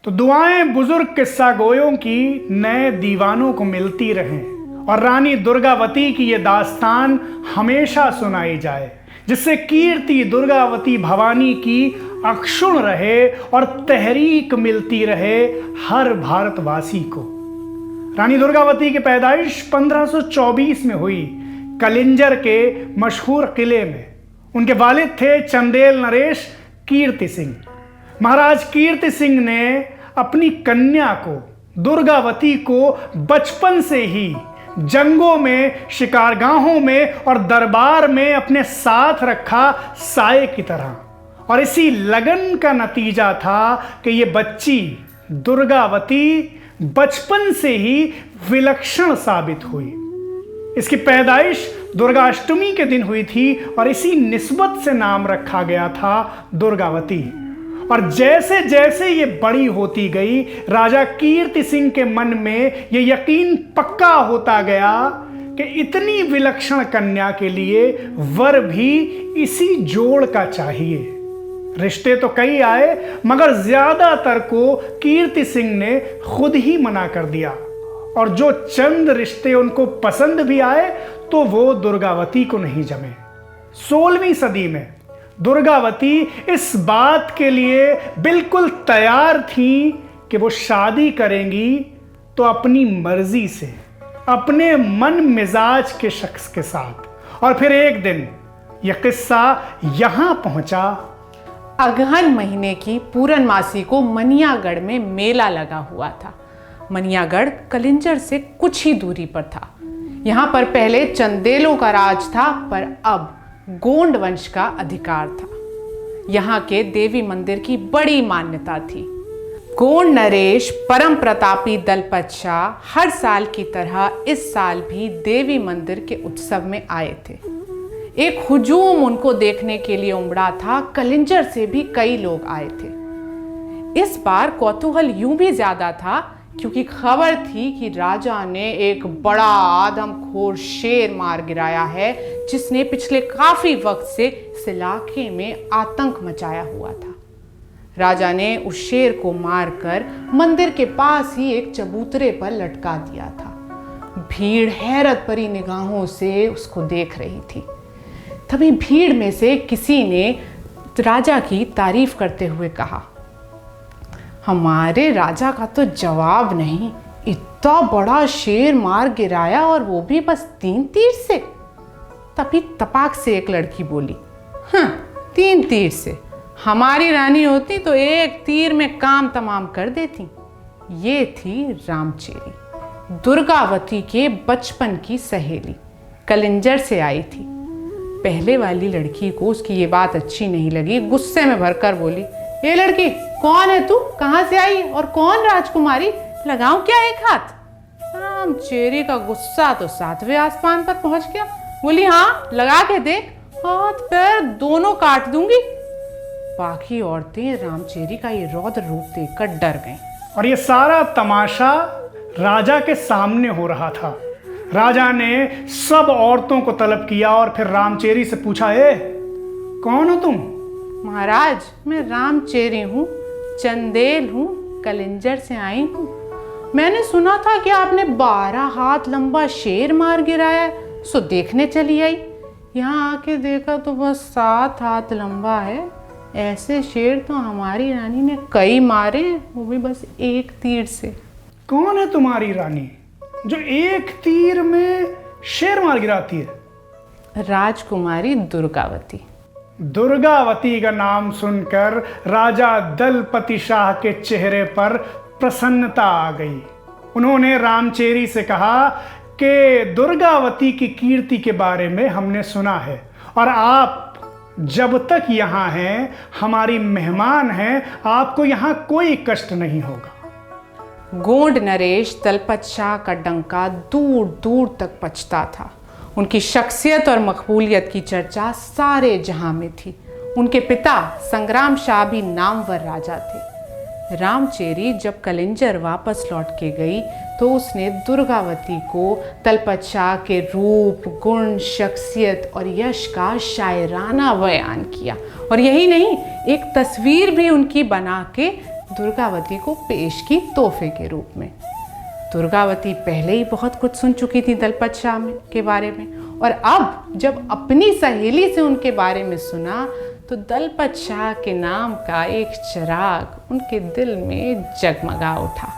तो दुआएं बुजुर्ग किस्सा गोयों की नए दीवानों को मिलती रहें और रानी दुर्गावती की ये दास्तान हमेशा सुनाई जाए, जिससे कीर्ति दुर्गावती भवानी की अक्षुण रहे और तहरीक मिलती रहे हर भारतवासी को। रानी दुर्गावती की पैदाइश 1524 में हुई कलिंजर के मशहूर किले में। उनके वालिद थे चंदेल नरेश कीर्ति सिंह। महाराज कीर्ति सिंह ने अपनी कन्या को दुर्गावती को बचपन से ही जंगों में, शिकारगाहों में और दरबार में अपने साथ रखा साये की तरह। और इसी लगन का नतीजा था कि ये बच्ची दुर्गावती बचपन से ही विलक्षण साबित हुई। इसकी पैदाइश दुर्गाष्टमी के दिन हुई थी और इसी निस्बत से नाम रखा गया था दुर्गावती। और जैसे जैसे ये बड़ी होती गई, राजा कीर्ति सिंह के मन में ये यकीन पक्का होता गया कि इतनी विलक्षण कन्या के लिए वर भी इसी जोड़ का चाहिए। रिश्ते तो कई आए, मगर ज्यादातर को कीर्ति सिंह ने खुद ही मना कर दिया। और जो चंद रिश्ते उनको पसंद भी आए तो वो दुर्गावती को नहीं जमे। 16वीं सदी में दुर्गावती इस बात के लिए बिल्कुल तैयार थी कि वो शादी करेंगी तो अपनी मर्जी से, अपने मन मिजाज के शख्स के साथ। और फिर एक दिन यह किस्सा यहां पहुंचा। अगहन महीने की पूरनमासी को मनियागढ़ में मेला लगा हुआ था। मनियागढ़ कलिंजर से कुछ ही दूरी पर था। यहाँ पर पहले चंदेलों का राज था, पर अब गोंड वंश का अधिकार था। यहाँ के देवी मंदिर की बड़ी मान्यता थी। गोंड नरेश परम प्रतापी दलपत शाह हर साल की तरह इस साल भी देवी मंदिर के उत्सव में आए थे। एक हुजूम उनको देखने के लिए उमड़ा था। कलिंजर से भी कई लोग आए थे। इस बार कौतूहल यूं भी ज्यादा था क्योंकि खबर थी कि राजा ने एक बड़ा आदमखोर शेर मार गिराया है, जिसने पिछले काफी वक्त से इस इलाके में आतंक मचाया हुआ था। राजा ने उस शेर को मारकर मंदिर के पास ही एक चबूतरे पर लटका दिया था। भीड़ हैरत भरी निगाहों से उसको देख रही थी। तभी भीड़ में से किसी ने राजा की तारीफ करते हुए कहा, हमारे राजा का तो जवाब नहीं, इतना बड़ा शेर मार गिराया और वो भी बस 3 तीर से। तभी तपाक से एक लड़की बोली, हाँ 3 तीर से, हमारी रानी होती तो 1 तीर में काम तमाम कर देती। ये थी रामचेरी, दुर्गावती के बचपन की सहेली, कलिंजर से आई थी। पहले वाली लड़की को उसकी ये बात अच्छी नहीं लगी। गुस्से में भरकर बोली, ये लड़की कौन है तू, कहां से आई और कौन राजकुमारी, लगाऊं क्या एक हाथ? रामचेरी का गुस्सा तो 7वें आसमान पर पहुंच गया। बोली, हाँ लगा के देख, हाथ पैर दोनों काट दूंगी। बाकी औरतें रामचेरी का ये रौद्र रूप देखकर डर गईं। और ये सारा तमाशा राजा के सामने हो रहा था। राजा ने सब औरतों को तलब किया और फिर रामचेरी से पूछा, कौन हो तुम? महाराज, मैं रामचेरी हूँ, चंदेल हूँ, कलिंजर से आई हूँ। मैंने सुना था कि आपने 12 हाथ लंबा शेर मार गिराया, सो देखने चली आई। यहाँ आके देखा तो बस 7 हाथ लंबा है। ऐसे शेर तो हमारी रानी ने कई मारे, वो भी बस 1 तीर से। कौन है तुम्हारी रानी जो 1 तीर में शेर मार गिराती है? राजकुमारी दुर्गावती। दुर्गावती का नाम सुनकर राजा दलपति शाह के चेहरे पर प्रसन्नता आ गई। उन्होंने रामचेरी से कहा कि दुर्गावती की कीर्ति के बारे में हमने सुना है और आप जब तक यहाँ हैं, हमारी मेहमान हैं, आपको यहाँ कोई कष्ट नहीं होगा। गोंड नरेश दलपत शाह का डंका दूर दूर तक पचता था। उनकी शख्सियत और मकबूलियत की चर्चा सारे जहां में थी। उनके पिता संग्राम शाह भी नामवर राजा थे। रामचेरी जब कलिंजर वापस लौट के गई तो उसने दुर्गावती को दलपत शाह के रूप, गुण, शख्सियत और यश का शायराना बयान किया। और यही नहीं, एक तस्वीर भी उनकी बना के दुर्गावती को पेश की तोहफे के रूप में। दुर्गावती पहले ही बहुत कुछ सुन चुकी थी दलपत शाह के बारे में, और अब जब अपनी सहेली से उनके बारे में सुना तो दलपत शाह के नाम का एक चिराग उनके दिल में जगमगा उठा।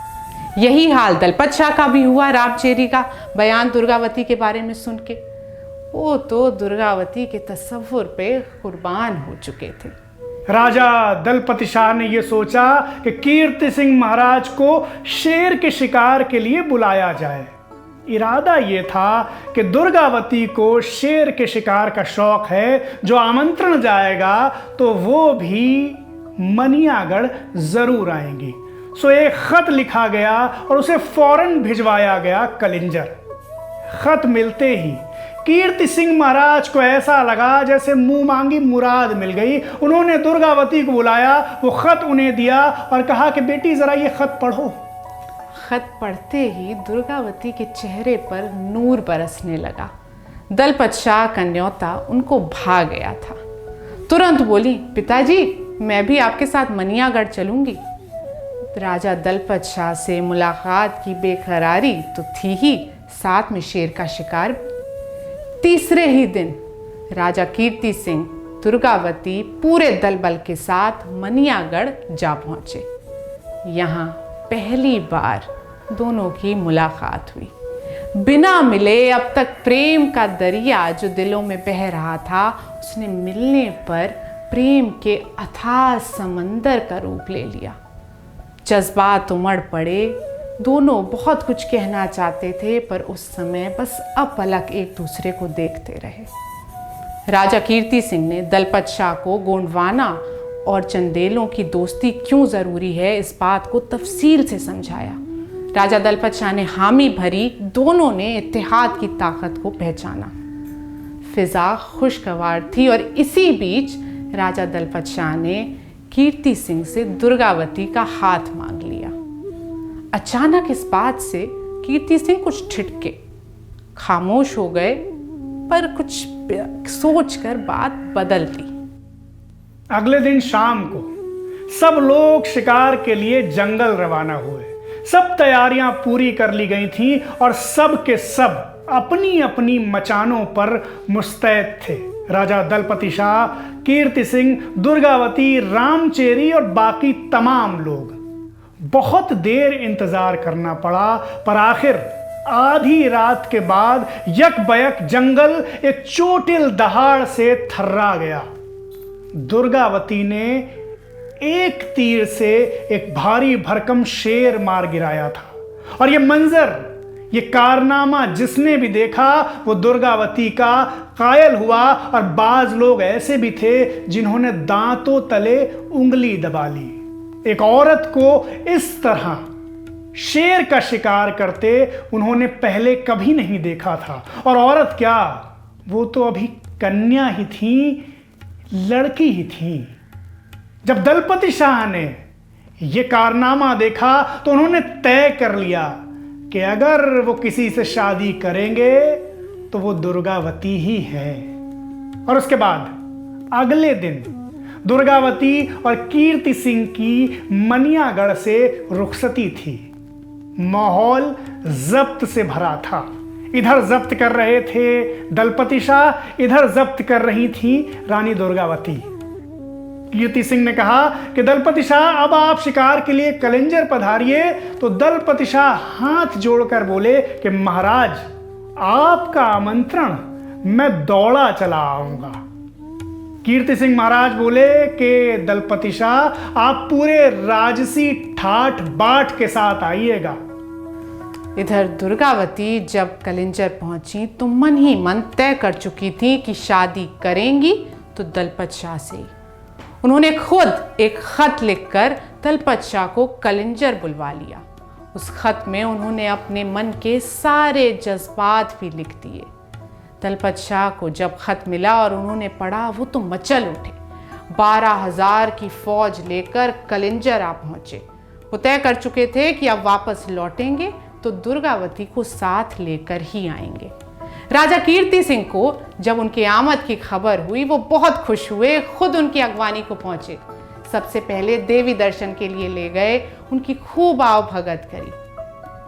यही हाल दलपत शाह का भी हुआ रामचेरी का बयान दुर्गावती के बारे में सुन के। वो तो दुर्गावती के तसव्वुर पे कुर्बान हो चुके थे। राजा दलपति शाह ने यह सोचा कि कीर्ति सिंह महाराज को शेर के शिकार के लिए बुलाया जाए। इरादा यह था कि दुर्गावती को शेर के शिकार का शौक है, जो आमंत्रण जाएगा तो वो भी मनियागढ़ जरूर आएंगी। सो एक खत लिखा गया और उसे फौरन भिजवाया गया कलिंजर। खत मिलते ही कीर्ति सिंह महाराज को ऐसा लगा जैसे मुंह मांगी मुराद मिल गई। उन्होंने दुर्गावती को बुलाया, वो खत उन्हें दिया और कहा कि बेटी जरा ये खत पढ़ो। खत पढ़ते ही दुर्गावती के चेहरे पर नूर बरसने लगा। दलपत शाह का न्योता उनको भा गया था। तुरंत बोली, पिताजी मैं भी आपके साथ मनियागढ़ चलूंगी। राजा दलपत शाह से मुलाकात की बेकरारी तो थी ही, साथ में शेर का शिकार। तीसरे ही दिन राजा कीर्ति सिंह दुर्गावती पूरे दल बल के साथ मनियागढ़ जा पहुंचे। यहाँ पहली बार दोनों की मुलाकात हुई। बिना मिले अब तक प्रेम का दरिया जो दिलों में बह रहा था, उसने मिलने पर प्रेम के अथाह समंदर का रूप ले लिया। जज्बात उमड़ पड़े। दोनों बहुत कुछ कहना चाहते थे, पर उस समय बस अपलक एक दूसरे को देखते रहे। राजा कीर्ति सिंह ने दलपत शाह को गोंडवाना और चंदेलों की दोस्ती क्यों ज़रूरी है, इस बात को तफसील से समझाया। राजा दलपत शाह ने हामी भरी। दोनों ने इत्तेहाद की ताकत को पहचाना। फिजा खुशगवार थी और इसी बीच राजा दलपत शाह ने कीर्ति सिंह से दुर्गावती का हाथ मांग लिया। अचानक इस बात से कीर्ति सिंह कुछ ठिठके, खामोश हो गए, पर कुछ सोचकर बात बदल दी। अगले दिन शाम को सब लोग शिकार के लिए जंगल रवाना हुए। सब तैयारियां पूरी कर ली गई थीं और सब के सब अपनी अपनी मचानों पर मुस्तैद थे। राजा दलपति शाह, कीर्ति सिंह, दुर्गावती, रामचेरी और बाकी तमाम लोग। बहुत देर इंतजार करना पड़ा, पर आखिर आधी रात के बाद यकबयक जंगल एक चोटिल दहाड़ से थर्रा गया। दुर्गावती ने एक तीर से एक भारी भरकम शेर मार गिराया था, और यह मंजर, ये कारनामा जिसने भी देखा वो दुर्गावती का कायल हुआ। और बाज लोग ऐसे भी थे जिन्होंने दांतों तले उंगली दबा ली। एक औरत को इस तरह शेर का शिकार करते उन्होंने पहले कभी नहीं देखा था। और औरत क्या, वो तो अभी कन्या ही थी, लड़की ही थी। जब दलपति शाह ने यह कारनामा देखा तो उन्होंने तय कर लिया कि अगर वो किसी से शादी करेंगे तो वो दुर्गावती ही है। और उसके बाद अगले दिन दुर्गावती और कीर्ति सिंह की मनियागढ़ से रुखसती थी। माहौल जब्त से भरा था। इधर जब्त कर रहे थे दलपति शाह, इधर जब्त कर रही थी रानी दुर्गावती। कीर्ति सिंह ने कहा कि दलपति शाह अब आप शिकार के लिए कलिंजर पधारिए। तो दलपति शाह हाथ जोड़कर बोले कि महाराज, आपका आमंत्रण मैं दौड़ा चला आऊंगा। कीर्ति सिंह महाराज बोले कि दलपति शाह, आप पूरे राजसी ठाठ बाट के साथ आइएगा। इधर दुर्गावती जब कलिंजर पहुंची तो मन ही मन तय कर चुकी थी कि शादी करेंगी तो दलपत शाह से। उन्होंने खुद एक खत लिखकर दलपत शाह को कलिंजर बुलवा लिया। उस खत में उन्होंने अपने मन के सारे जज्बात भी लिख दिए। दलपत शाह को जब खत मिला और उन्होंने पढ़ा, वो तो मचल उठे। 12,000 की फौज लेकर कलिंजर आ पहुंचे। वो तय कर चुके थे कि अब वापस लौटेंगे तो दुर्गावती को साथ लेकर ही आएंगे। राजा कीर्ति सिंह को जब उनकी आमद की खबर हुई, वो बहुत खुश हुए, खुद उनकी अगवानी को पहुंचे। सबसे पहले देवी दर्शन के लिए ले गए, उनकी खूब आव भगत करी।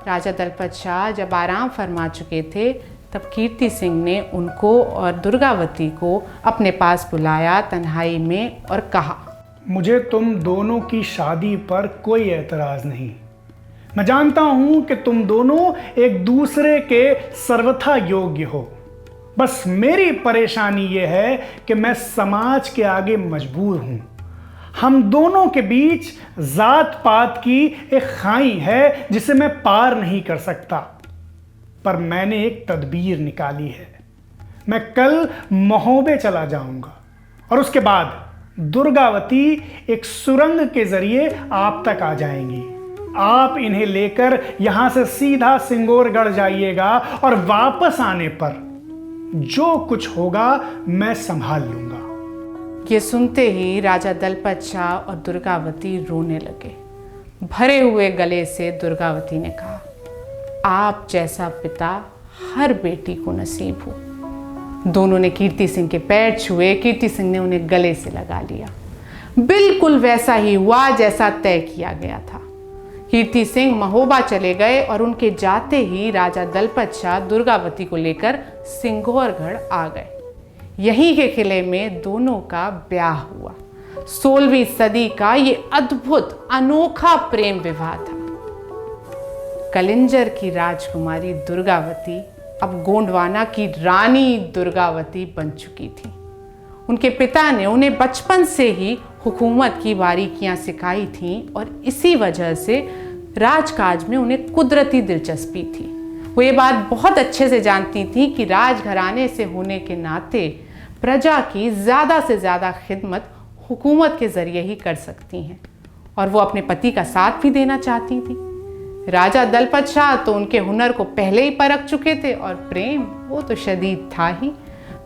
राजा दलपत शाह जब आराम फरमा चुके थे तब कीर्ति सिंह ने उनको और दुर्गावती को अपने पास बुलाया तन्हाई में और कहा, मुझे तुम दोनों की शादी पर कोई एतराज़ नहीं। मैं जानता हूं कि तुम दोनों एक दूसरे के सर्वथा योग्य हो। बस मेरी परेशानी यह है कि मैं समाज के आगे मजबूर हूं। हम दोनों के बीच जात पात की एक खाई है जिसे मैं पार नहीं कर सकता। पर मैंने एक तदबीर निकाली है। मैं कल महोबे चला जाऊंगा और उसके बाद दुर्गावती एक सुरंग के जरिए आप तक आ जाएंगी। आप इन्हें लेकर यहां से सीधा सिंगोरगढ़ जाइएगा और वापस आने पर जो कुछ होगा मैं संभाल लूंगा। ये सुनते ही राजा दलपत शाह और दुर्गावती रोने लगे। भरे हुए गले से दुर्गावती ने कहा, आप जैसा पिता हर बेटी को नसीब हो। दोनों ने कीर्ति सिंह के पैर छुए। कीर्ति सिंह ने उन्हें गले से लगा लिया। बिल्कुल वैसा ही हुआ जैसा तय किया गया था। कीर्ति सिंह महोबा चले गए और उनके जाते ही राजा दलपत शाह दुर्गावती को लेकर सिंगोरगढ़ आ गए। यहीं के किले में दोनों का ब्याह हुआ। 16वीं सदी का ये अद्भुत अनोखा प्रेम विवाह था। कलिंजर की राजकुमारी दुर्गावती अब गोंडवाना की रानी दुर्गावती बन चुकी थी। उनके पिता ने उन्हें बचपन से ही हुकूमत की बारीकियां सिखाई थीं और इसी वजह से राजकाज में उन्हें कुदरती दिलचस्पी थी। वो ये बात बहुत अच्छे से जानती थी कि राजघराने से होने के नाते प्रजा की ज़्यादा से ज़्यादा खिदमत हुकूमत के ज़रिए ही कर सकती हैं और वो अपने पति का साथ भी देना चाहती थी। राजा दलपत शाह तो उनके हुनर को पहले ही परख चुके थे और प्रेम वो तो शदीद था ही।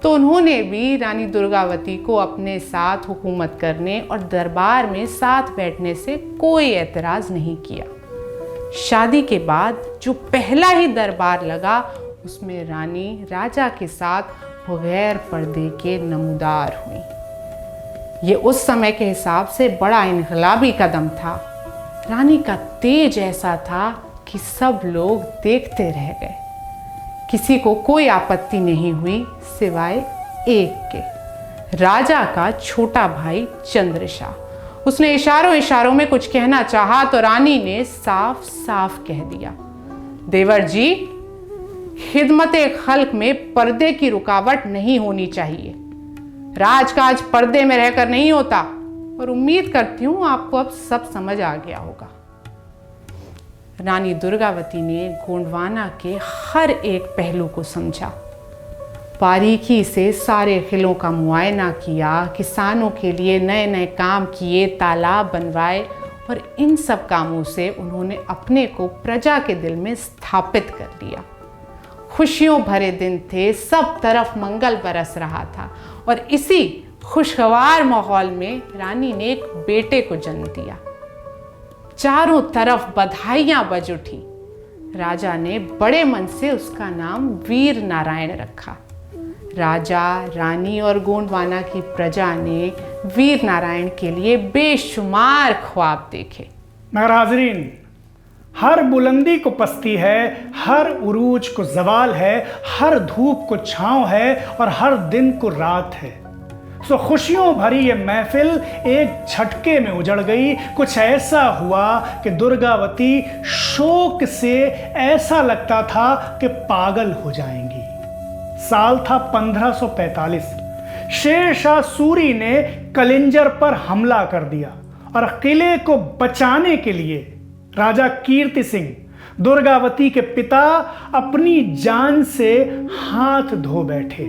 तो उन्होंने भी रानी दुर्गावती को अपने साथ हुकूमत करने और दरबार में साथ बैठने से कोई एतराज़ नहीं किया। शादी के बाद जो पहला ही दरबार लगा उसमें रानी राजा के साथ बगैर पर्दे के नमूदार हुई। ये उस समय के हिसाब से बड़ा इनकलाबी कदम था। रानी का तेज ऐसा था कि सब लोग देखते रह गए। किसी को कोई आपत्ति नहीं हुई सिवाय एक के, राजा का छोटा भाई चंद्रशाह। उसने इशारों में कुछ कहना चाहा तो रानी ने साफ साफ कह दिया, देवर जी, खिदमते खल्क में पर्दे की रुकावट नहीं होनी चाहिए। राजकाज पर्दे में रहकर नहीं होता और उम्मीद करती हूँ आपको अब सब समझ आ गया होगा। रानी दुर्गावती ने गोंडवाना के हर एक पहलू को समझा, बारीकी से सारे किलों का मुआयना किया, किसानों के लिए नए नए काम किए, तालाब बनवाए और इन सब कामों से उन्होंने अपने को प्रजा के दिल में स्थापित कर लिया। खुशियों भरे दिन थे, सब तरफ मंगल बरस रहा था और इसी खुशगवार माहौल में रानी ने एक बेटे को जन्म दिया। चारों तरफ बधाइयां बज उठी। राजा ने बड़े मन से उसका नाम वीर नारायण रखा। राजा, रानी और गोंडवाना की प्रजा ने वीर नारायण के लिए बेशुमार ख्वाब देखे। मगर हाजरीन, हर बुलंदी को पस्ती है, हर उरूज को जवाल है, हर धूप को छांव है और हर दिन को रात है। सो खुशियों भरी ये महफिल एक झटके में उजड़ गई। कुछ ऐसा हुआ कि दुर्गावती शोक से ऐसा लगता था कि पागल हो जाएंगी। साल था 1545। शेर शाह सूरी ने कलिंजर पर हमला कर दिया और किले को बचाने के लिए राजा कीर्ति सिंह, दुर्गावती के पिता, अपनी जान से हाथ धो बैठे।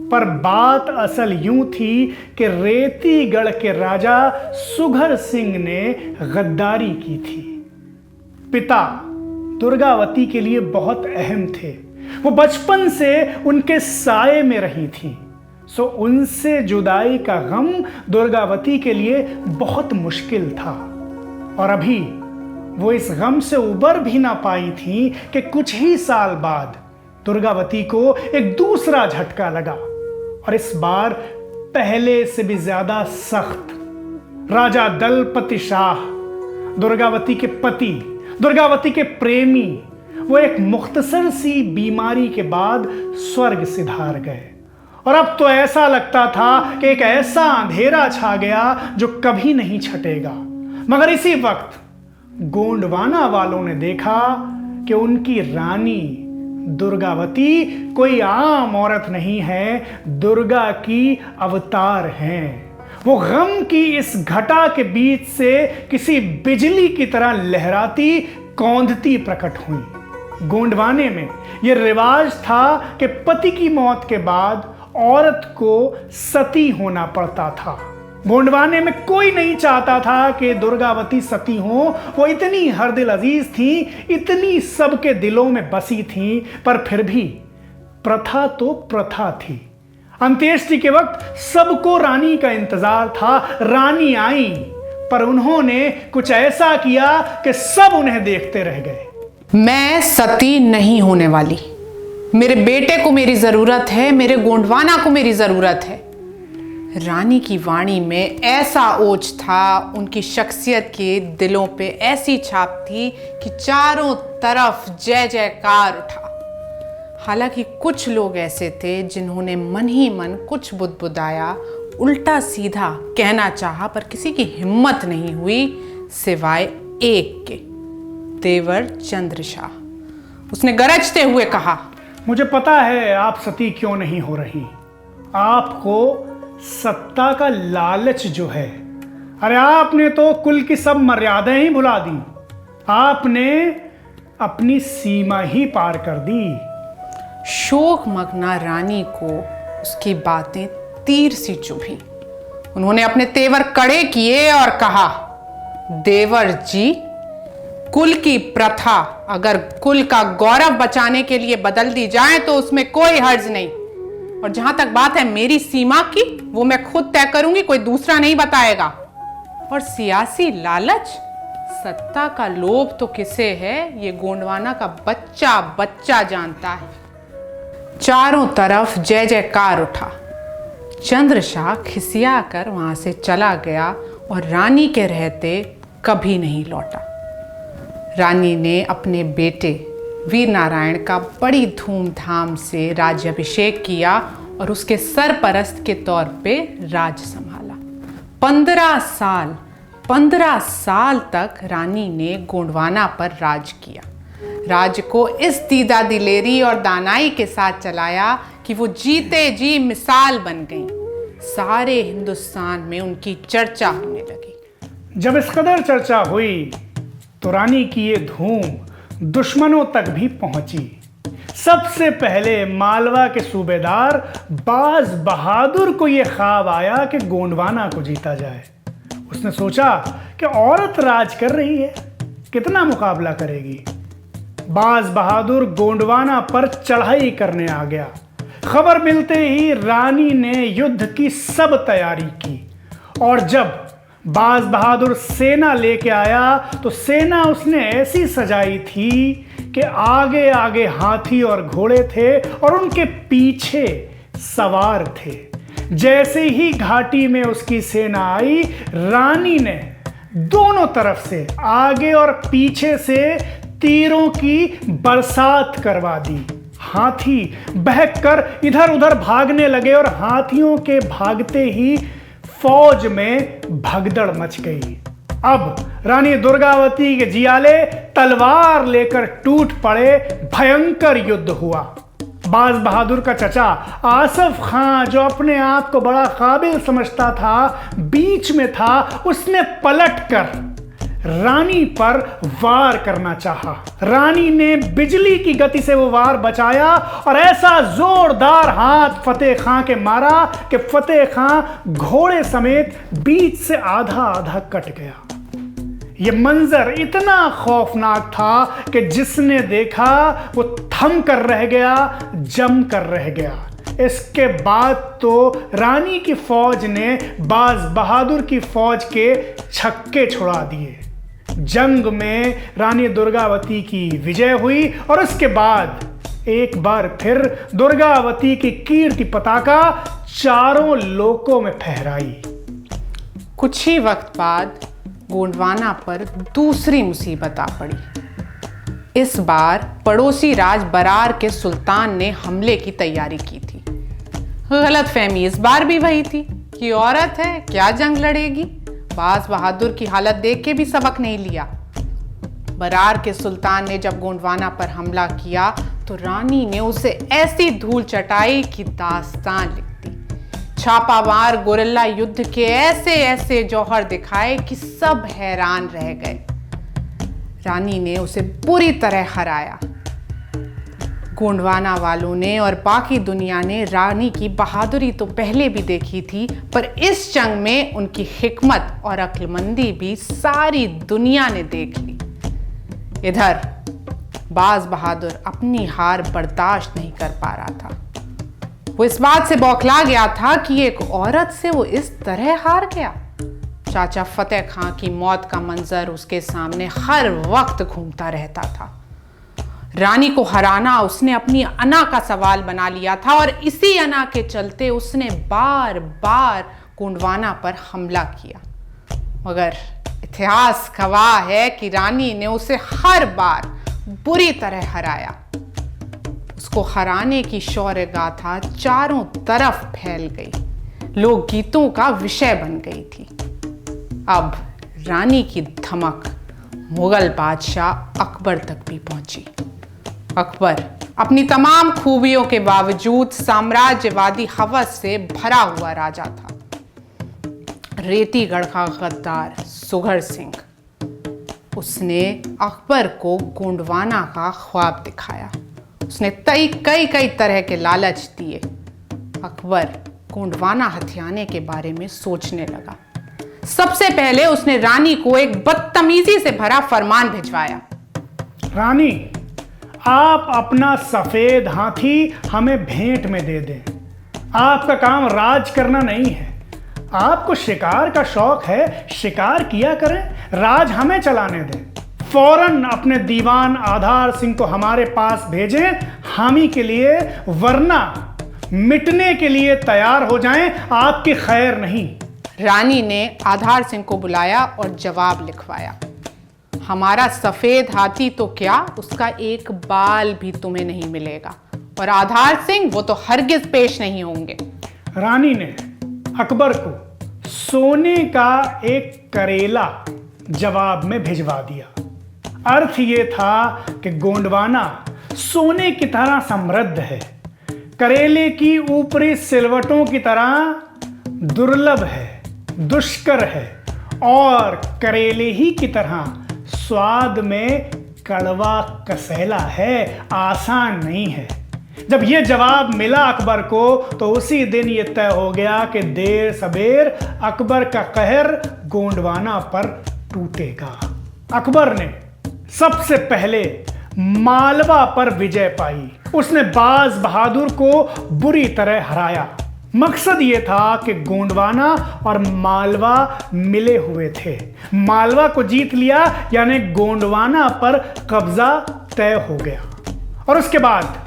पर बात असल यूं थी कि रेतीगढ़ के राजा सुघर सिंह ने गद्दारी की थी। पिता दुर्गावती के लिए बहुत अहम थे। वो बचपन से उनके साये में रही थी। सो उनसे जुदाई का गम दुर्गावती के लिए बहुत मुश्किल था और अभी वो इस गम से उबर भी ना पाई थी कि कुछ ही साल बाद दुर्गावती को एक दूसरा झटका लगा और इस बार पहले से भी ज्यादा सख्त। राजा दलपति शाह, दुर्गावती के पति, दुर्गावती के प्रेमी, वो एक मुख्तसर सी बीमारी के बाद स्वर्ग सिधार गए। और अब तो ऐसा लगता था कि एक ऐसा अंधेरा छा गया जो कभी नहीं छटेगा। मगर इसी वक्त गोंडवाना वालों ने देखा कि उनकी रानी दुर्गावती कोई आम औरत नहीं है, दुर्गा की अवतार हैं। वो गम की इस घटा के बीच से किसी बिजली की तरह लहराती कौंधती प्रकट हुई। गोंडवाने में यह रिवाज था कि पति की मौत के बाद औरत को सती होना पड़ता था। गोंडवाने में कोई नहीं चाहता था कि दुर्गावती सती हो। वो इतनी हरदिल अजीज थी, इतनी सबके दिलों में बसी थी, पर फिर भी प्रथा तो प्रथा थी। अंत्येष्टि के वक्त सबको रानी का इंतजार था। रानी आई, पर उन्होंने कुछ ऐसा किया कि सब उन्हें देखते रह गए। मैं सती नहीं होने वाली। मेरे बेटे को मेरी जरूरत है, मेरे गोंडवाना को मेरी जरूरत है। रानी की वाणी में ऐसा ओज था, उनकी शख्सियत के दिलों पे ऐसी छाप थी कि चारों तरफ जय जयकार उठा। हालांकि कुछ लोग ऐसे थे जिन्होंने मन ही मन कुछ बुदबुदाया, उल्टा सीधा कहना चाहा, पर किसी की हिम्मत नहीं हुई सिवाय एक के, देवर चंद्रशाह। उसने गरजते हुए कहा, मुझे पता है आप सती क्यों नहीं हो रही। आपको सत्ता का लालच जो है, अरे आपने तो कुल की सब मर्यादाएं ही भुला दी। आपने अपनी सीमा ही पार कर दी। शोक मग्ना रानी को उसकी बातें तीर सी चुभी। उन्होंने अपने तेवर कड़े किए और कहा, देवर जी, कुल की प्रथा अगर कुल का गौरव बचाने के लिए बदल दी जाए तो उसमें कोई हर्ज नहीं। और जहां तक बात है मेरी सीमा की, वो मैं खुद तय करूंगी, कोई दूसरा नहीं बताएगा। और सियासी लालच, सत्ता का लोभ तो किसे है, ये गोंडवाना का बच्चा बच्चा जानता है। चारों तरफ जय जयकार उठा। चंद्रशाह खिसिया कर वहां से चला गया और रानी के रहते कभी नहीं लौटा। रानी ने अपने बेटे वीर नारायण का बड़ी धूमधाम से राज्याभिषेक किया और उसके सरपरस्त के तौर पे राज संभाला। 15 साल तक रानी ने गोंडवाना पर राज किया। राज को इस दीदा दिलेरी और दानाई के साथ चलाया कि वो जीते जी मिसाल बन गई। सारे हिंदुस्तान में उनकी चर्चा होने लगी। जब इस कदर चर्चा हुई तो रानी की ये धूम दुश्मनों तक भी पहुंची। सबसे पहले मालवा के सूबेदार बाज बहादुर को यह ख्वाब आया कि गोंडवाना को जीता जाए। उसने सोचा कि औरत राज कर रही है, कितना मुकाबला करेगी। बाज बहादुर गोंडवाना पर चढ़ाई करने आ गया। खबर मिलते ही रानी ने युद्ध की सब तैयारी की। और जब बाज बहादुर सेना लेके आया तो सेना उसने ऐसी सजाई थी कि आगे आगे हाथी और घोड़े थे और उनके पीछे सवार थे। जैसे ही घाटी में उसकी सेना आई, रानी ने दोनों तरफ से, आगे और पीछे से तीरों की बरसात करवा दी। हाथी बहककर इधर उधर भागने लगे और हाथियों के भागते ही फौज में भगदड़ मच गई। अब रानी दुर्गावती के जियाले तलवार लेकर टूट पड़े। भयंकर युद्ध हुआ। बाज बहादुर का चचा आसफ खां, जो अपने आप को बड़ा काबिल समझता था, बीच में था। उसने पलटकर रानी पर वार करना चाहा। रानी ने बिजली की गति से वो वार बचाया और ऐसा जोरदार हाथ फतेह खां के मारा कि फतेह खां घोड़े समेत बीच से आधा आधा कट गया। ये मंजर इतना खौफनाक था कि जिसने देखा वो थम कर रह गया, जम कर रह गया। इसके बाद तो रानी की फौज ने बाज बहादुर की फौज के छक्के छुड़ा दिए। जंग में रानी दुर्गावती की विजय हुई और उसके बाद एक बार फिर दुर्गावती की कीर्ति पताका चारों लोकों में फहराई। कुछ ही वक्त बाद गोंडवाना पर दूसरी मुसीबत आ पड़ी। इस बार पड़ोसी राज बरार के सुल्तान ने हमले की तैयारी की थी। गलतफहमी इस बार भी वही थी कि औरत है, क्या जंग लड़ेगी। बाज बहादुर की हालत देख के भी सबक नहीं लिया। बरार के सुल्तान ने जब गोंडवाना पर हमला किया तो रानी ने उसे ऐसी धूल चटाई कि दास्तान लिख दी। छापामार गोरिल्ला युद्ध के ऐसे ऐसे जौहर दिखाए कि सब हैरान रह गए। रानी ने उसे बुरी तरह हराया। गोंडवाना वालों ने और बाकी दुनिया ने रानी की बहादुरी तो पहले भी देखी थी, पर इस जंग में उनकी हिकमत और अक्लमंदी भी सारी दुनिया ने देख ली। इधर बाज बहादुर अपनी हार बर्दाश्त नहीं कर पा रहा था। वो इस बात से बौखला गया था कि एक औरत से वो इस तरह हार गया। चाचा फतेह खां की मौत का मंजर उसके सामने हर वक्त घूमता रहता था। रानी को हराना उसने अपनी अना का सवाल बना लिया था और इसी अना के चलते उसने बार बार गोंडवाना पर हमला किया। मगर इतिहास गवाह है कि रानी ने उसे हर बार बुरी तरह हराया। उसको हराने की शौर्य गाथा चारों तरफ फैल गई, लोकगीतों का विषय बन गई थी। अब रानी की धमक मुगल बादशाह अकबर तक भी पहुंची। अकबर अपनी तमाम खूबियों के बावजूद साम्राज्यवादी हवस से भरा हुआ राजा था। रेतीगढ़ का गद्दार सुघड़ सिंह, उसने अकबर को गोंडवाना का ख्वाब दिखाया। उसने कई तरह के लालच दिए। अकबर गोंडवाना हथियाने के बारे में सोचने लगा। सबसे पहले उसने रानी को एक बदतमीजी से भरा फरमान भिजवाया। रानी, आप अपना सफेद हाथी हमें भेंट में दे दें। आपका काम राज करना नहीं है। आपको शिकार का शौक है, शिकार किया करें, राज हमें चलाने दें। फौरन अपने दीवान आधार सिंह को हमारे पास भेजें हामी के लिए, वरना मिटने के लिए तैयार हो जाएं, आपकी खैर नहीं। रानी ने आधार सिंह को बुलाया और जवाब लिखवाया। हमारा सफेद हाथी तो क्या, उसका एक बाल भी तुम्हें नहीं मिलेगा, और आधार सिंह वो तो हरगिज पेश नहीं होंगे। रानी ने अकबर को सोने का एक करेला जवाब में भिजवा दिया। अर्थ ये था कि गोंडवाना सोने की तरह समृद्ध है, करेले की ऊपरी सिलवटों की तरह दुर्लभ है, दुष्कर है, और करेले ही की तरह स्वाद में कड़वा कसैला है, आसान नहीं है। जब यह जवाब मिला अकबर को तो उसी दिन यह तय हो गया कि देर सबेर अकबर का कहर गोंडवाना पर टूटेगा। अकबर ने सबसे पहले मालवा पर विजय पाई। उसने बाज बहादुर को बुरी तरह हराया। मकसद ये था कि गोंडवाना और मालवा मिले हुए थे। मालवा को जीत लिया यानी गोंडवाना पर कब्जा तय हो गया। और उसके बाद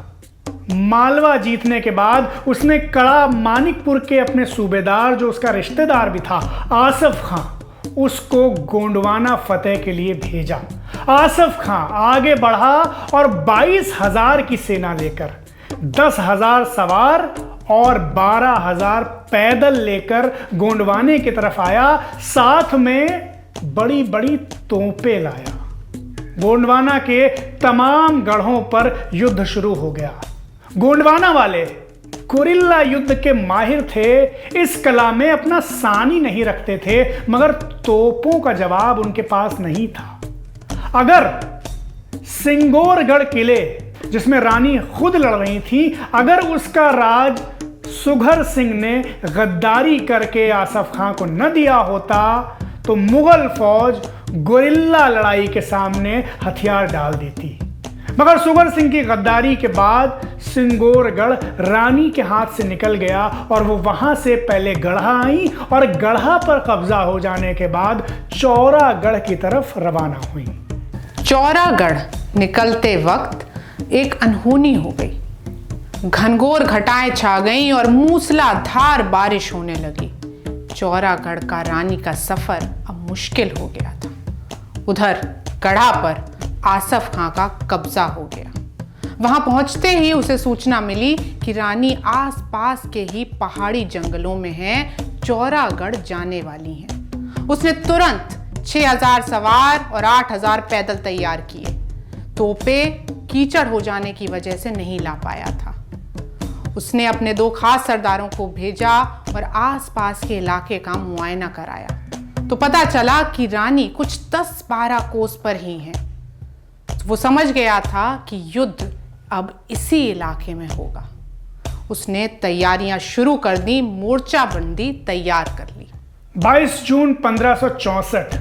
मालवा जीतने के बाद उसने कड़ा मानिकपुर के अपने सूबेदार, जो उसका रिश्तेदार भी था, आसफ खां, उसको गोंडवाना फतेह के लिए भेजा। आसफ खां आगे बढ़ा और 22,000 की सेना लेकर 10,000 सवार और 12,000 पैदल लेकर गोंडवाने की तरफ आया। साथ में बड़ी बड़ी तोपें लाया। गोंडवाना के तमाम गढ़ों पर युद्ध शुरू हो गया। गोंडवाना वाले गुरिल्ला युद्ध के माहिर थे। इस कला में अपना सानी नहीं रखते थे, मगर तोपों का जवाब उनके पास नहीं था। अगर सिंगोरगढ़ किले, जिसमें रानी खुद लड़ रही थी, अगर उसका राज सुघड़ सिंह ने गद्दारी करके आसफ खां को न दिया होता तो मुगल फौज गुरिल्ला लड़ाई के सामने हथियार डाल देती। मगर सुघड़ सिंह की गद्दारी के बाद सिंगोरगढ़ रानी के हाथ से निकल गया और वो वहां से पहले गढ़ा आई और गढ़ा पर कब्जा हो जाने के बाद चौरागढ़ की तरफ रवाना हुई। चौरागढ़ निकलते वक्त एक अनहोनी हो गई। घनघोर घटाएं छा गईं और मूसलाधार बारिश होने लगी। चौरागढ़ का रानी का सफर अब मुश्किल हो गया था। उधर गढ़ा पर आसफ खां का कब्जा हो गया। वहां पहुंचते ही उसे सूचना मिली कि रानी आसपास के ही पहाड़ी जंगलों में है, चौरागढ़ जाने वाली हैं। उसने तुरंत 6000 सवार और 8000 पैदल तैयार किए। तोपे कीचड़ हो जाने की वजह से नहीं ला पाया था। उसने अपने 2 खास सरदारों को भेजा और आसपास के इलाके का मुआयना कराया तो पता चला कि रानी कुछ 10-12 कोस पर ही है। वो समझ गया था कि युद्ध अब इसी इलाके में होगा। उसने तैयारियां शुरू कर दी, मोर्चाबंदी तैयार कर ली। 22 जून 1564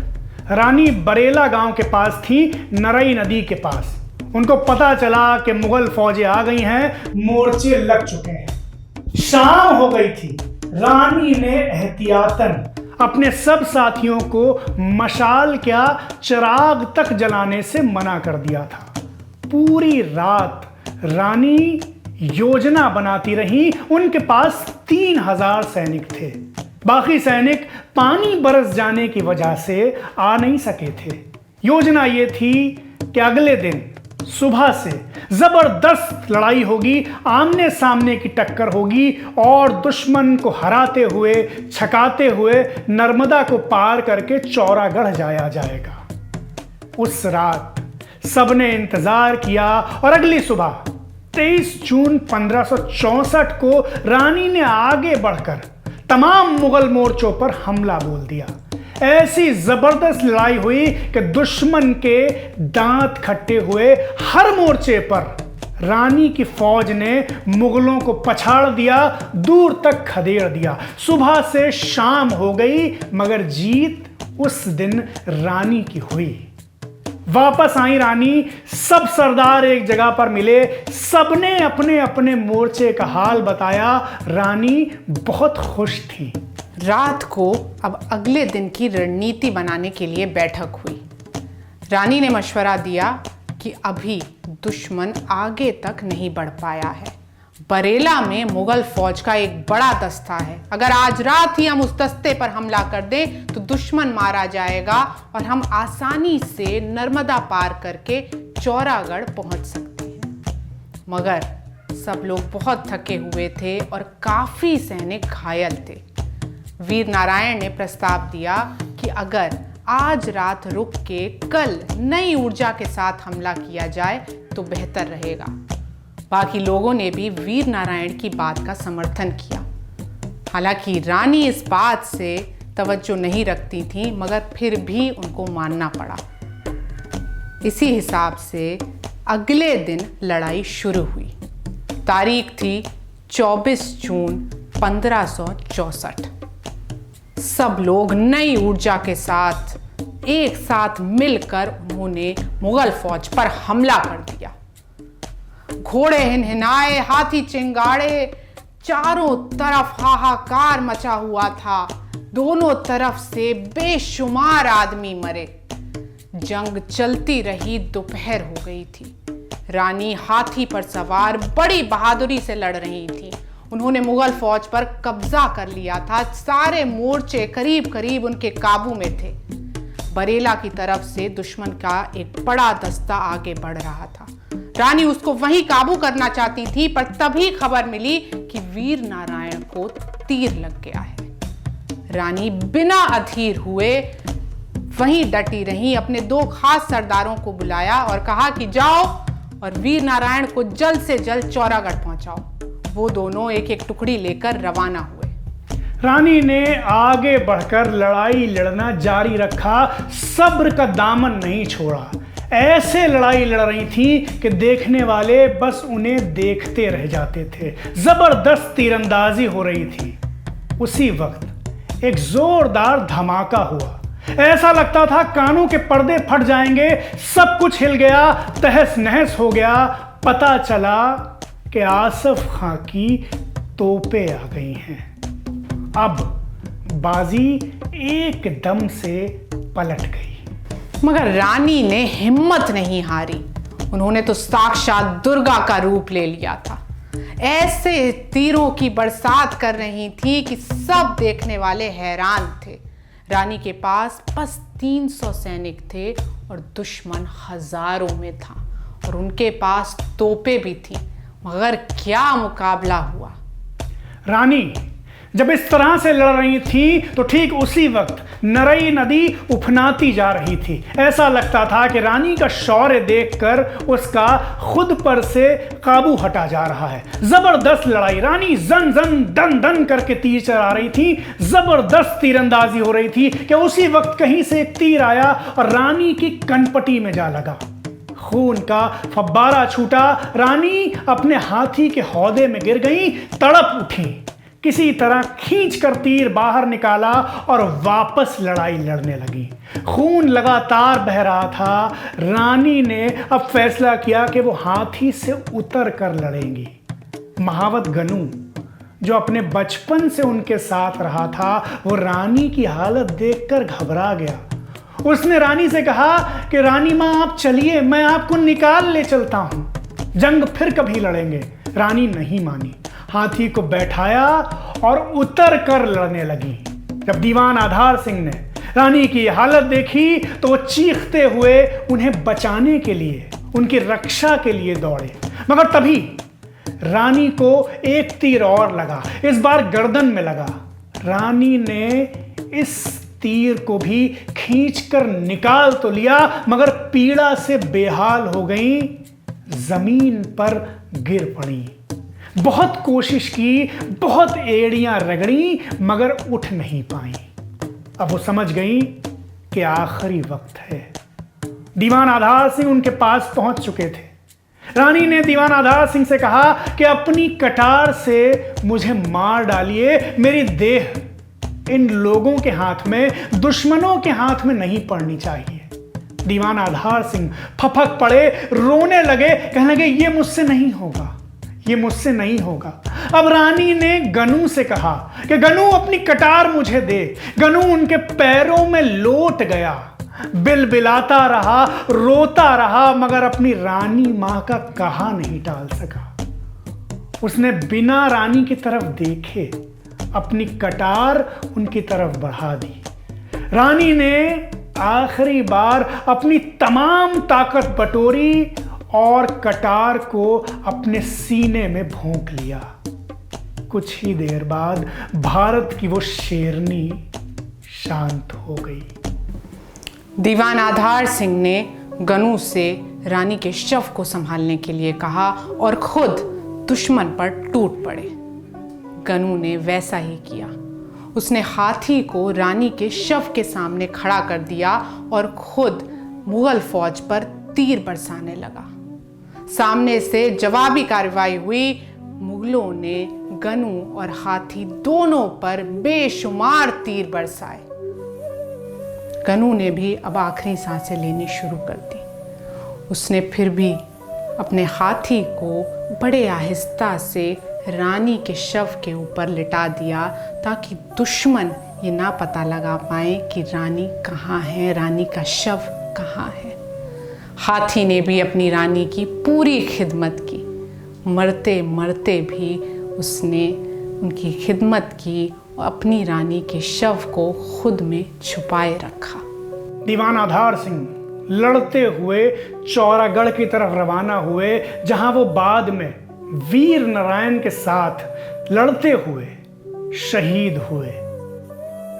रानी बरेला गांव के पास थी, नरई नदी के पास। उनको पता चला कि मुगल फौजें आ गई हैं, मोर्चे लग चुके हैं। शाम हो गई थी। रानी ने एहतियातन अपने सब साथियों को मशाल क्या चिराग तक जलाने से मना कर दिया था। पूरी रात रानी योजना बनाती रही। उनके पास 3000 सैनिक थे। बाकी सैनिक पानी बरस जाने की वजह से आ नहीं सके थे। योजना ये थी कि अगले दिन सुबह से जबरदस्त लड़ाई होगी, आमने सामने की टक्कर होगी और दुश्मन को हराते हुए, छकाते हुए नर्मदा को पार करके चौरागढ़ जाया जाएगा। उस रात सबने इंतजार किया और अगली सुबह 23 जून 1564 को रानी ने आगे बढ़कर तमाम मुगल मोर्चों पर हमला बोल दिया। ऐसी जबरदस्त लड़ाई हुई कि दुश्मन के दांत खट्टे हुए। हर मोर्चे पर रानी की फौज ने मुगलों को पछाड़ दिया, दूर तक खदेड़ दिया। सुबह से शाम हो गई मगर जीत उस दिन रानी की हुई। वापस आई रानी। सब सरदार एक जगह पर मिले। सबने अपने अपने मोर्चे का हाल बताया। रानी बहुत खुश थी। रात को अब अगले दिन की रणनीति बनाने के लिए बैठक हुई। रानी ने मशवरा दिया कि अभी दुश्मन आगे तक नहीं बढ़ पाया है। बरेला में मुगल फौज का एक बड़ा दस्ता है। अगर आज रात ही हम उस दस्ते पर हमला कर दें तो दुश्मन मारा जाएगा और हम आसानी से नर्मदा पार करके चौरागढ़ पहुंच सकते हैं। मगर सब लोग बहुत थके हुए थे और काफी सैनिक घायल थे। वीर नारायण ने प्रस्ताव दिया कि अगर आज रात रुक के कल नई ऊर्जा के साथ हमला किया जाए तो बेहतर रहेगा। बाकी लोगों ने भी वीर नारायण की बात का समर्थन किया। हालांकि रानी इस बात से तवज्जो नहीं रखती थी मगर फिर भी उनको मानना पड़ा। इसी हिसाब से अगले दिन लड़ाई शुरू हुई। तारीख थी 24 जून 1564। सब लोग नई ऊर्जा के साथ एक साथ मिलकर उन्होंने मुगल फौज पर हमला कर दिया। घोड़े हिनहिनाए, हाथी चिंगाड़े, चारों तरफ हाहाकार मचा हुआ था। दोनों तरफ से बेशुमार आदमी मरे। जंग चलती रही। दोपहर हो गई थी। रानी हाथी पर सवार बड़ी बहादुरी से लड़ रही थी। उन्होंने मुगल फौज पर कब्जा कर लिया था। सारे मोर्चे करीब करीब उनके काबू में थे। बरेला की तरफ से दुश्मन का एक बड़ा दस्ता आगे बढ़ रहा था। रानी उसको वहीं काबू करना चाहती थी पर तभी खबर मिली कि वीर नारायण को तीर लग गया है। रानी बिना अधीर हुए वहीं डटी रही। अपने 2 खास सरदारों को बुलाया और कहा कि जाओ और वीर नारायण को जल्द से जल्द चौरागढ़ पहुंचाओ। वो दोनों एक एक टुकड़ी लेकर रवाना हुए। रानी ने आगे बढ़कर लड़ाई लड़ना जारी रखा। सब्र का दामन नहीं छोड़ा। ऐसे लड़ाई लड़ रही थी कि देखने वाले बस उन्हें देखते रह जाते थे। जबरदस्त तीरंदाजी हो रही थी। उसी वक्त एक जोरदार धमाका हुआ। ऐसा लगता था कानों के पर्दे फट जाएंगे। सब कुछ हिल गया, तहस नहस हो गया। पता चला कि आसफ खां की तोपें आ गई हैं। अब बाजी एकदम से पलट गई। मगर रानी ने हिम्मत नहीं हारी। उन्होंने तो साक्षात दुर्गा का रूप ले लिया था। ऐसे तीरों की बरसात कर रही थी कि सब देखने वाले हैरान थे। रानी के पास बस 300 सैनिक थे और दुश्मन हजारों में था, और उनके पास तोपें भी थी, मगर क्या मुकाबला हुआ। रानी जब इस तरह से लड़ रही थी तो ठीक उसी वक्त नरई नदी उफनाती जा रही थी। ऐसा लगता था कि रानी का शौर्य देखकर उसका खुद पर से काबू हटा जा रहा है। जबरदस्त लड़ाई, रानी जन जन दन दन करके तीर चला रही थी, जबरदस्त तीरंदाजी हो रही थी कि उसी वक्त कहीं से एक तीर आया और रानी की कनपटी में जा लगा। खून का फब्बारा छूटा, रानी अपने हाथी के हौदे में गिर गई, तड़प उठी, किसी तरह खींचकर तीर बाहर निकाला और वापस लड़ाई लड़ने लगी। खून लगातार बह रहा था। रानी ने अब फैसला किया कि वो हाथी से उतर कर लड़ेंगी। महावत गनु, जो अपने बचपन से उनके साथ रहा था, वो रानी की हालत देखकर घबरा गया। उसने रानी से कहा कि रानी माँ आप चलिए, मैं आपको निकाल ले चलता हूं, जंग फिर कभी लड़ेंगे। रानी नहीं मानी, हाथी को बैठाया और उतर कर लड़ने लगी। जब दीवान आधार सिंह ने रानी की हालत देखी तो वो चीखते हुए उन्हें बचाने के लिए, उनकी रक्षा के लिए दौड़े, मगर तभी रानी को एक तीर और लगा, इस बार गर्दन में लगा। रानी ने इस तीर को भी खींचकर निकाल तो लिया, मगर पीड़ा से बेहाल हो गई, जमीन पर गिर पड़ी। बहुत कोशिश की, बहुत एड़ियां रगड़ी, मगर उठ नहीं पाई। अब वो समझ गई कि आखिरी वक्त है। दीवान आधार सिंह उनके पास पहुंच चुके थे। रानी ने दीवान आधार सिंह से कहा कि अपनी कटार से मुझे मार डालिए, मेरी देह इन लोगों के हाथ में, दुश्मनों के हाथ में नहीं पड़नी चाहिए। दीवान आधार सिंह फपक पड़े, रोने लगे, कहने लगे ये मुझसे नहीं होगा, ये मुझसे नहीं होगा। अब रानी ने गनु से कहा कि गनु अपनी कटार मुझे दे। गनु उनके पैरों में लौट गया, बिलबिलाता रहा, रोता रहा, मगर अपनी रानी मां का कहा नहीं टाल सका। उसने बिना रानी की तरफ देखे अपनी कटार उनकी तरफ बढ़ा दी। रानी ने आखिरी बार अपनी तमाम ताकत बटोरी और कटार को अपने सीने में भोंक लिया। कुछ ही देर बाद भारत की वो शेरनी शांत हो गई। दीवान आधार सिंह ने गनु से रानी के शव को संभालने के लिए कहा और खुद दुश्मन पर टूट पड़े। गनु ने वैसा ही किया। उसने हाथी को रानी के शव के सामने खड़ा कर दिया और खुद मुगल फौज पर तीर बरसाने लगा। सामने से जवाबी कार्रवाई हुई। मुगलों ने गनु और हाथी दोनों पर बेशुमार तीर बरसाए। गनु ने भी अब आखिरी सांसें लेनी शुरू कर दी। उसने फिर भी अपने हाथी को बड़े आहिस्ता से रानी के शव के ऊपर लिटा दिया ताकि दुश्मन ये ना पता लगा पाए कि रानी कहाँ है, रानी का शव कहाँ है। हाथी ने भी अपनी रानी की पूरी खिदमत की। मरते मरते भी उसने उनकी खिदमत की और अपनी रानी के शव को खुद में छुपाए रखा। दीवान आधार सिंह लड़ते हुए चौरागढ़ की तरफ रवाना हुए, जहां वो बाद में वीर नारायण के साथ लड़ते हुए शहीद हुए।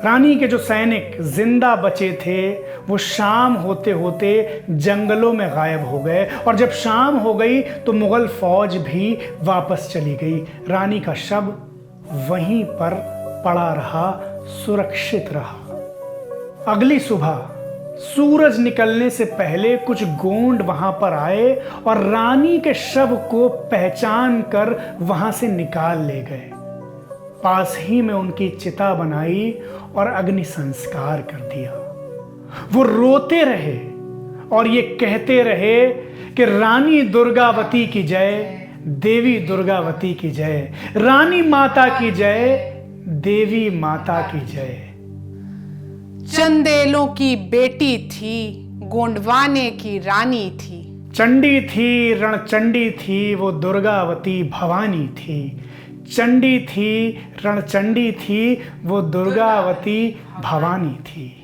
रानी के जो सैनिक जिंदा बचे थे वो शाम होते होते जंगलों में गायब हो गए, और जब शाम हो गई तो मुगल फौज भी वापस चली गई। रानी का शव वहीं पर पड़ा रहा, सुरक्षित रहा। अगली सुबह सूरज निकलने से पहले कुछ गोंड वहां पर आए और रानी के शव को पहचान कर वहां से निकाल ले गए। पास ही में उनकी चिता बनाई और अग्नि संस्कार कर दिया। वो रोते रहे और ये कहते रहे कि रानी दुर्गावती की जय, देवी दुर्गावती की जय, रानी माता की जय, देवी माता की जय। चंदेलों की बेटी थी, गोंडवाने की रानी थी। चंडी थी, रणचंडी थी, वो दुर्गावती भवानी थी। चंडी थी, रणचंडी थी, वो दुर्गावती भवानी थी।